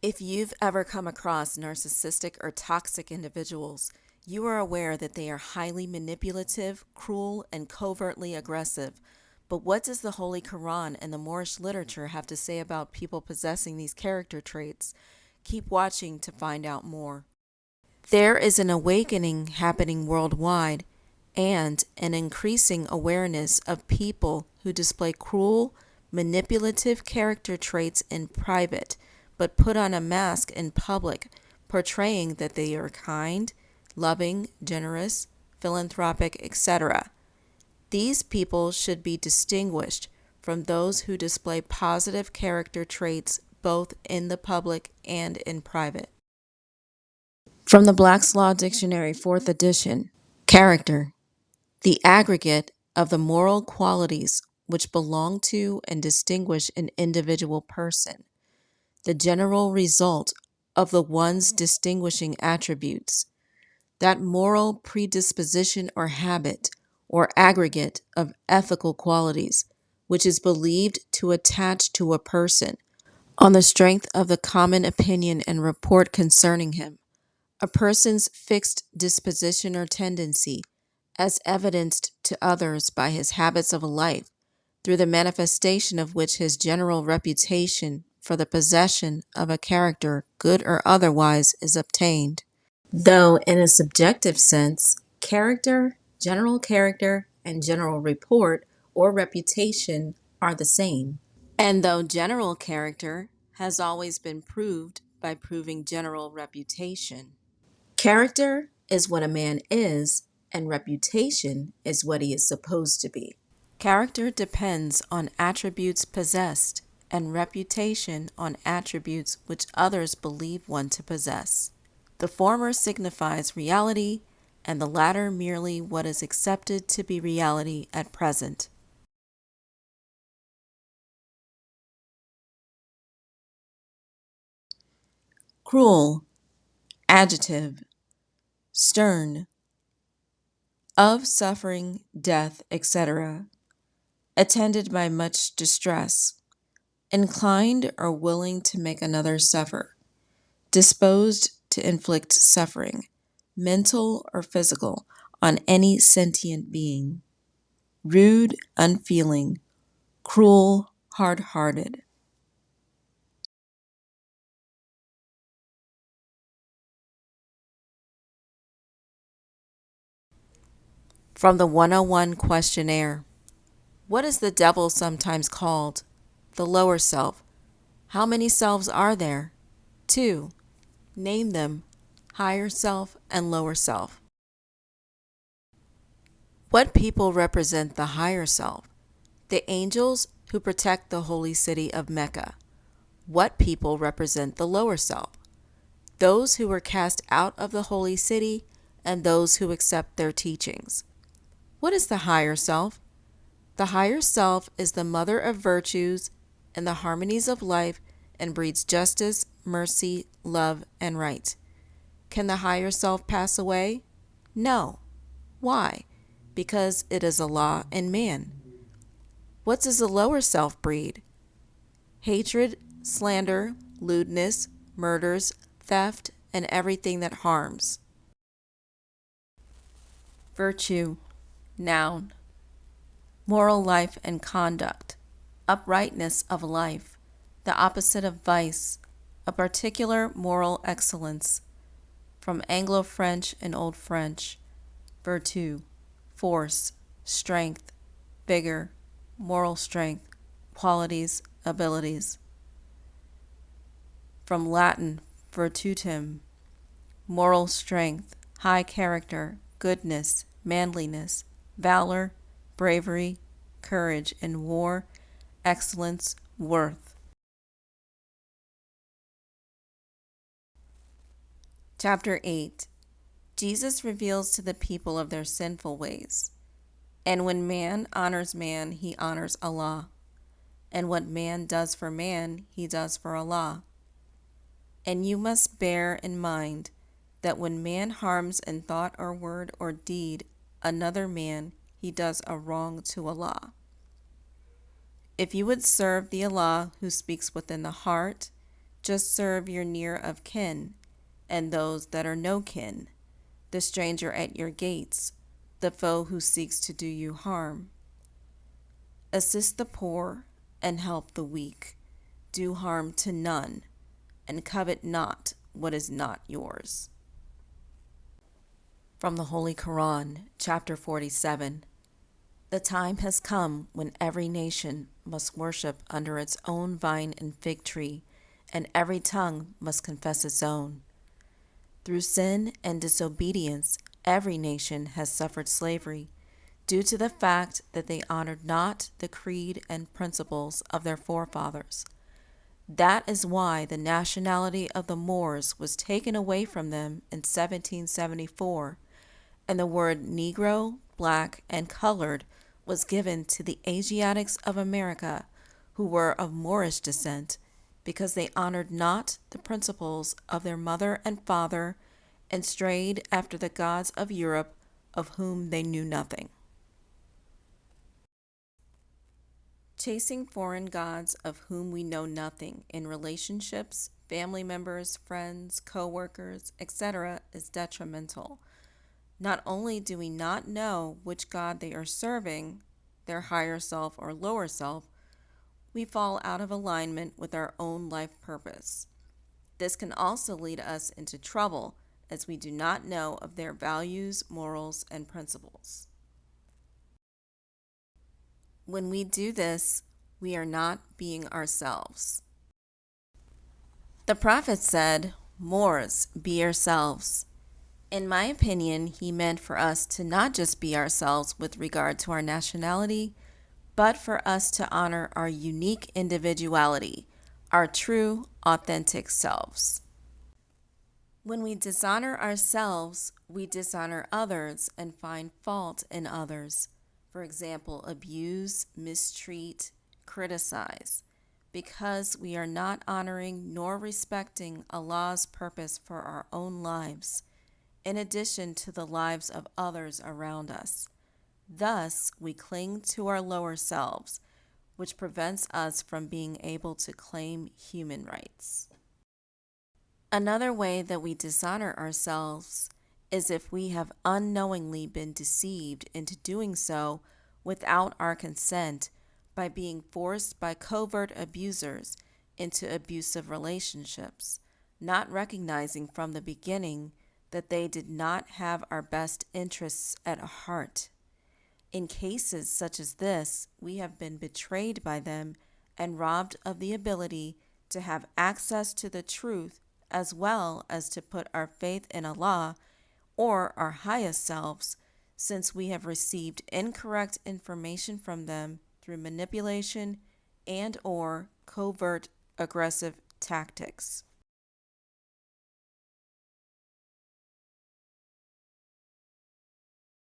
If you've ever come across narcissistic or toxic individuals, you are aware that they are highly manipulative, cruel, and covertly aggressive. But what does the Holy Koran and the Moorish literature have to say about people possessing these character traits? Keep watching to find out more. There is an awakening happening worldwide and an increasing awareness of people who display cruel, manipulative character traits in private, but put on a mask in public, portraying that they are kind, loving, generous, philanthropic, etc. These people should be distinguished from those who display positive character traits both in the public and in private. From the Black's Law Dictionary, 4th edition, character, the aggregate of the moral qualities which belong to and distinguish an individual person, the general result of the one's distinguishing attributes, that moral predisposition or habit or aggregate of ethical qualities which is believed to attach to a person on the strength of the common opinion and report concerning him. A person's fixed disposition or tendency, as evidenced to others by his habits of life, through the manifestation of which his general reputation for the possession of a character, good or otherwise, is obtained. Though in a subjective sense, character, and general report or reputation are the same. And though general character has always been proved by proving general reputation. Character is what a man is, and reputation is what he is supposed to be. Character depends on attributes possessed, and reputation on attributes which others believe one to possess. The former signifies reality, and the latter merely what is accepted to be reality at present. Cruel, adjective, stern, of suffering, death, etc., attended by much distress, inclined or willing to make another suffer, disposed to inflict suffering, mental or physical, on any sentient being, rude, unfeeling, cruel, hard-hearted. From the 101 questionnaire. What is the devil sometimes called? The lower self. How many selves are there? 2. Name them. Higher self and lower self. What people represent the higher self? The angels who protect the holy city of Mecca. What people represent the lower self? Those who were cast out of the holy city and those who accept their teachings. What is the higher self? The higher self is the mother of virtues and the harmonies of life and breeds justice, mercy, love, and right. Can the higher self pass away? No. Why? Because it is a law in man. What does the lower self breed? Hatred, slander, lewdness, murders, theft, and everything that harms. Virtue, noun. Moral life and conduct. Uprightness of life. The opposite of vice. A particular moral excellence. From Anglo-French and Old French. Virtue, force, strength, vigor, moral strength, qualities, abilities. From Latin, virtutum, moral strength, high character, goodness, manliness, valor, bravery, courage in war, excellence, worth. Chapter 8. Jesus reveals to the people of their sinful ways. And when man honors man, he honors Allah. And what man does for man, he does for Allah. And you must bear in mind that when man harms in thought or word or deed another man, he does a wrong to Allah. If you would serve the Allah who speaks within the heart, Just serve your near of kin, and those that are no kin, the stranger at your gates, the foe who seeks to do you harm. Assist the poor and help the weak. Do harm to none, and covet not what is not yours. From the Holy Koran, chapter 47. The time has come when every nation must worship under its own vine and fig tree, and every tongue must confess its own. Through sin and disobedience, every nation has suffered slavery, due to the fact that they honored not the creed and principles of their forefathers. That is why the nationality of the Moors was taken away from them in 1774, and the word Negro, Black, and Colored was given to the Asiatics of America who were of Moorish descent, because they honored not the principles of their mother and father and strayed after the gods of Europe, of whom they knew nothing. Chasing foreign gods of whom we know nothing in relationships, family members, friends, co-workers, etc. is detrimental. Not only do we not know which god they are serving, their higher self or lower self, we fall out of alignment with our own life purpose. This can also lead us into trouble, as we do not know of their values, morals, and principles. When we do this, we are not being ourselves. The prophet said, "Moors, be yourselves." In my opinion, he meant for us to not just be ourselves with regard to our nationality, but for us to honor our unique individuality, our true, authentic selves. When we dishonor ourselves, we dishonor others and find fault in others. For example, abuse, mistreat, criticize, because we are not honoring nor respecting Allah's purpose for our own lives, in addition to the lives of others around us. Thus, we cling to our lower selves, which prevents us from being able to claim human rights. Another way that we dishonor ourselves is if we have unknowingly been deceived into doing so without our consent by being forced by covert abusers into abusive relationships, not recognizing from the beginning that they did not have our best interests at heart. In cases such as this, we have been betrayed by them and robbed of the ability to have access to the truth, as well as to put our faith in Allah or our highest selves, since we have received incorrect information from them through manipulation and or covert aggressive tactics.